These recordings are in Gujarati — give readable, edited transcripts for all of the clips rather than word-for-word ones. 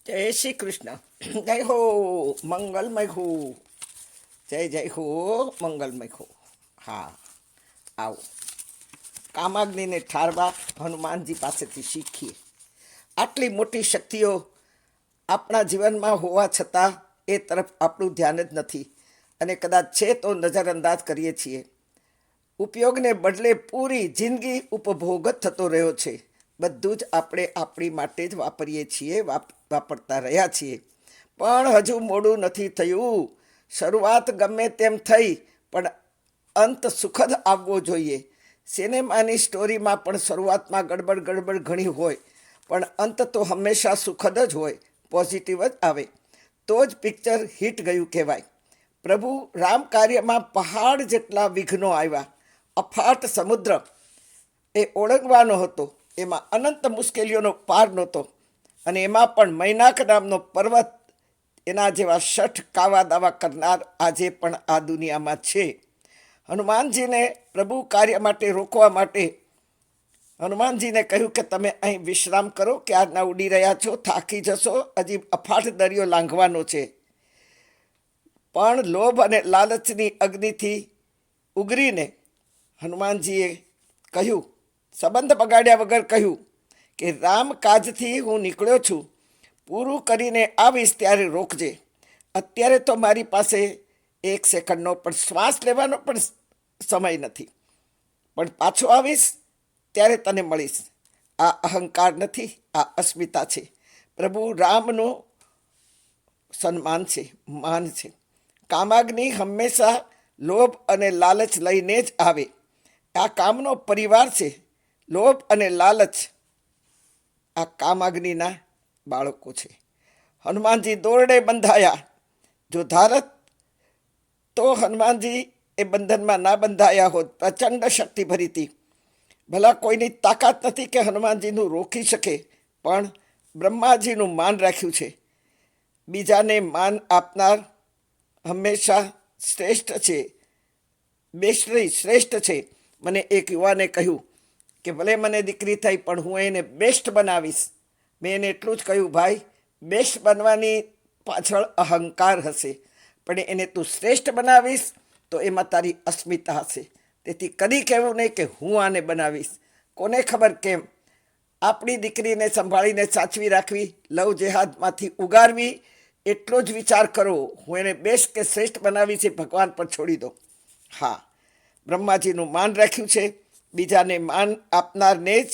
જય શ્રી કૃષ્ણ. જય હો મંગલમય હો. જય જય હો મંગલમય હો. હા, આવો કામાગ્નિને ઠારવા હનુમાનજી પાસેથી શીખીએ. આટલી મોટી શક્તિઓ આપણા જીવનમાં હોવા છતાં એ તરફ આપણું ધ્યાન જ નથી, અને કદાચ છે તો નજરઅંદાજ કરીએ છીએ. ઉપયોગને બદલે પૂરી જિંદગી ઉપભોગ જ થતો રહ્યો છે. બધું જ આપણે આપણી માટે જ વાપરીએ છીએ, વાપરતા રહ્યા છીએ. પણ હજુ મોડું નથી થયું. શરૂઆત ગમે તેમ થઈ, પણ અંત સુખદ આવવો જોઈએ. સિનેમાની સ્ટોરીમાં પણ શરૂઆતમાં ગડબડ ગડબડ ઘણી હોય, પણ અંત તો હંમેશા સુખદ જ હોય, પોઝિટિવ જ આવે. તો જ પિક્ચર હિટ ગયું કહેવાય. પ્રભુ રામ કાર્યમાં પહાડ જેટલા વિઘ્નો આવ્યા. અફાટ સમુદ્ર એ ઓળંગવાનો હતો, એમાં અનંત મુશ્કેલીઓનો પાર નહોતો. અને એમાં પણ મૈનાક નામનો પર્વત, એના જેવા શઠ કાવા દાવા કરનાર આજે પણ આ દુનિયામાં છે. હનુમાનજીને પ્રભુ કાર્ય માટે રોકવા માટે હનુમાનજીને કહ્યું કે તમે અહીં વિશ્રામ કરો, ક્યારના ઉડી રહ્યા છો, થાકી જશો, હજી અફાટ દરિયો લાંઘવાનો છે. પણ લોભ અને લાલચની અગ્નિથી ઉગરીને હનુમાનજીએ કહ્યું, સંબંધ બગાડ્યા વગર કહ્યું કે રામ કાજથી હું નીકળ્યો છું, પૂરું કરીને આવીશ ત્યારે રોકજે. અત્યારે તો મારી પાસે એક સેકન્ડનો પણ શ્વાસ લેવાનો પણ સમય નથી, પણ પાછો આવીશ ત્યારે તને મળીશ. આ અહંકાર નથી, આ અસ્મિતા છે. પ્રભુ રામનું સન્માન છે, માન છે. કામાગ્નિ હંમેશા લોભ અને લાલચ લઈને જ આવે. આ કામનો પરિવાર છે. લોભ અને લાલચ આ કામાગ્નિના બાળકો છે. હનુમાનજી દોરડે બંધાયા. જો ધારત તો હનુમાનજી એ બંધનમાં ના બંધાયા હોત. પ્રચંડ શક્તિ ભરી હતી. ભલા કોઈની તાકાત નથી કે હનુમાનજીનું રોકી શકે, પણ બ્રહ્માજીનું માન રાખ્યું છે. બીજાને માન આપનાર હંમેશા શ્રેષ્ઠ છે, શ્રેષ્ઠ છે. મને એક યુવાને કહ્યું કે ભલે મને દીકરી થઈ, પણ હું એને બેસ્ટ બનાવીશ. મેં એને એટલું જ કહ્યું, ભાઈ, બેસ્ટ બનવાની પાછળ અહંકાર હશે, પણ એને તું શ્રેષ્ઠ બનાવીશ તો એમાં તારી અસ્મિતા હશે. તેથી કદી કહેવું નહીં કે હું આને બનાવીશ. કોને ખબર કેમ આપણી દીકરીને સંભાળીને સાચવી રાખવી, લવ જેહાદમાંથી ઉગારવી, એટલો જ વિચાર કરો. હું એને બેસ્ટ કે શ્રેષ્ઠ બનાવી છે, ભગવાન પર છોડી દો. હા, બ્રહ્માજીનું માન રાખ્યું છે. બીજાને માન આપનારને જ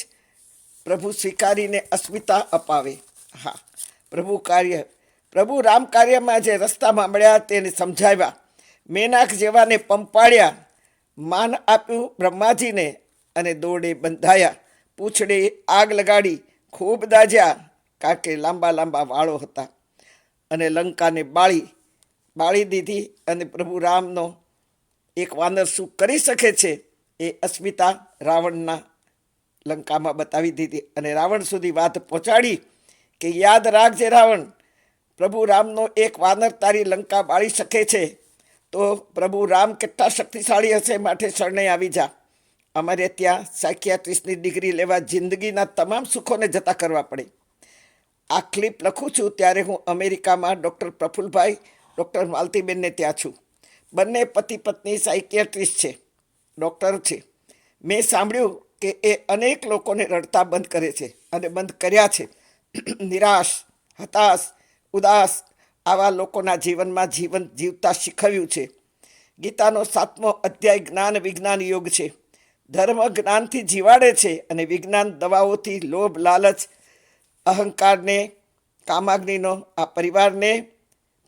પ્રભુ સ્વીકારીને અસ્મિતા અપાવે. હા, પ્રભુ રામ કાર્યમાં જે રસ્તામાં મળ્યા તેને સમજાવ્યા. મેનાક જેવાને પંપાળ્યા, માન આપ્યું બ્રહ્માજીને, અને દોરડે બંધાયા. પૂંછડે આગ લગાડી, ખૂબ દાજ્યા, કારણ કે લાંબા લાંબા વાળો હતા. અને લંકાને બાળી દીધી. અને પ્રભુ રામનો એક વાનર શું કરી શકે છે એ અસ્મિતા રાવણના લંકામાં બતાવી દીધી. અને રાવણ સુધી વાત પહોંચાડી કે યાદ રાખજે રાવણ, પ્રભુ રામનો એક વાનર તારી લંકા બાળી શકે છે, તો પ્રભુ રામ કેટલા શક્તિશાળી હશે, માટે શરણે આવી જા. અમારે ત્યાં સાયકિયાટ્રિસ્ટની ડિગ્રી લેવા જિંદગીના તમામ સુખોને જતા કરવા પડે. આ ક્લિપ લખું છું ત્યારે હું અમેરિકામાં ડૉક્ટર પ્રફુલભાઈ, ડૉક્ટર માલતીબેનને ત્યાં છું. બંને પતિ પત્ની સાયકિયાટ્રિસ્ટ છે, ડૉક્ટર છે. મેં સાંભળ્યું કે એ અનેક લોકોને રડતા બંધ કરે છે, અને બંધ કર્યા છે. નિરાશ, હતાશ, ઉદાસ આવા લોકોના જીવનમાં જીવન જીવતા શીખવ્યું છે. ગીતાનો 7મો અધ્યાય જ્ઞાન વિજ્ઞાન યોગ છે. ધર્મ જ્ઞાનથી જીવાડે છે, અને વિજ્ઞાન દવાઓથી લોભ લાલચ અહંકારને, કામાગ્નિનો આ પરિવારને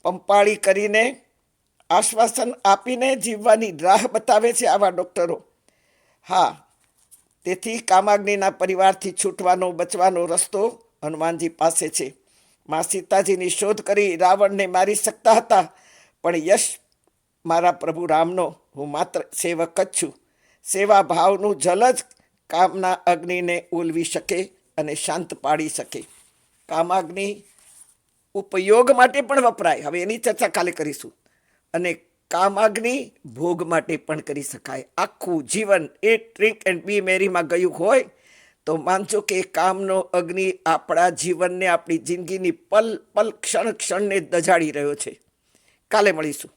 પંપાળી કરીને આશ્વાસન આપીને જીવવાની રાહ બતાવે છે આવા ડૉક્ટરો. હા, તેથી કામાગ્નિના પરિવારથી છૂટવાનો, બચવાનો રસ્તો હનુમાનજી પાસે છે. મા સીતાજીની શોધ કરી રાવણને મારી શકતા હતા, પણ યશ મારા પ્રભુ રામનો. હું માત્ર સેવક જ છું. સેવા ભાવનું જલ જ કામના અગ્નિને ઓલવી શકે અને શાંત પાડી શકે. કામાગ્નિ ઉપયોગ માટે પણ વપરાય, હવે એની ચર્ચા કાલે કરીશું. અને કામાગ્નિ ભોગ માટે પણ કરી શકાય. આખું જીવન એ ડ્રિંક એન્ડ બી મેરીમાં ગયું હોય તો માનજો કે એ કામનો અગ્નિ આપણા જીવનને, આપણી જિંદગીની પલ પલ, ક્ષણ ક્ષણને દજાડી રહ્યો છે. કાલે મળીશું.